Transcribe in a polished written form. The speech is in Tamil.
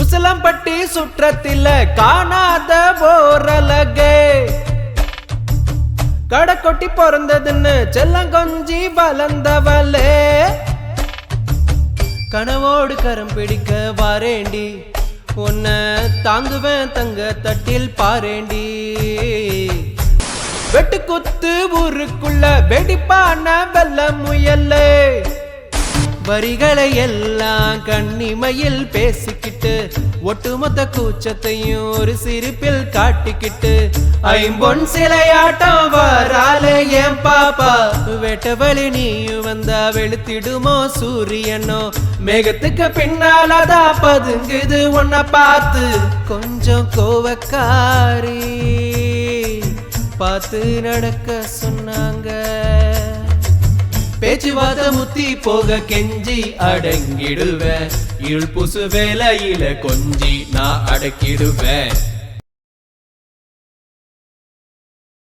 உசலம்பட்டி சுற்றத்தில காணாத ஓரலகே கடை கொட்டி பிறந்ததுன்னு செல்லங்கொஞ்சி வளர்ந்தவளே கனவோடு கரம் பிடிக்க வாரேண்டி உன்னை தாங்குவேன் தங்க தட்டில் பாரேண்டி வெட்டு குத்து ஊருக்குள்ள வெடிப்பான வெள்ள முயல்லே வரிகளை எல்லாம் கண்ணிமையில் பேசிக்கிட்டு ஒட்டுமொத்த கூச்சத்தையும் ஒரு சிரிப்பில் காட்டிக்கிட்டு ஐம்பொன் சிலையாட்டம் வராலே என் பாப்பா வெட்டவழி நீயும் வந்தா வெளுத்திடுமோ சூரியனோ மேகத்துக்கு பின்னாலதா பதுங்குது உன்னை பார்த்து கொஞ்சம் கோவக்காரி பார்த்து நடக்க சொன்னாங்க பேச்சுவார்த்தை முத்தி போக கெஞ்சி அடங்கிடுவேன் இருள் புசு வேலையில கொஞ்சி நான் அடக்கிடுவேன்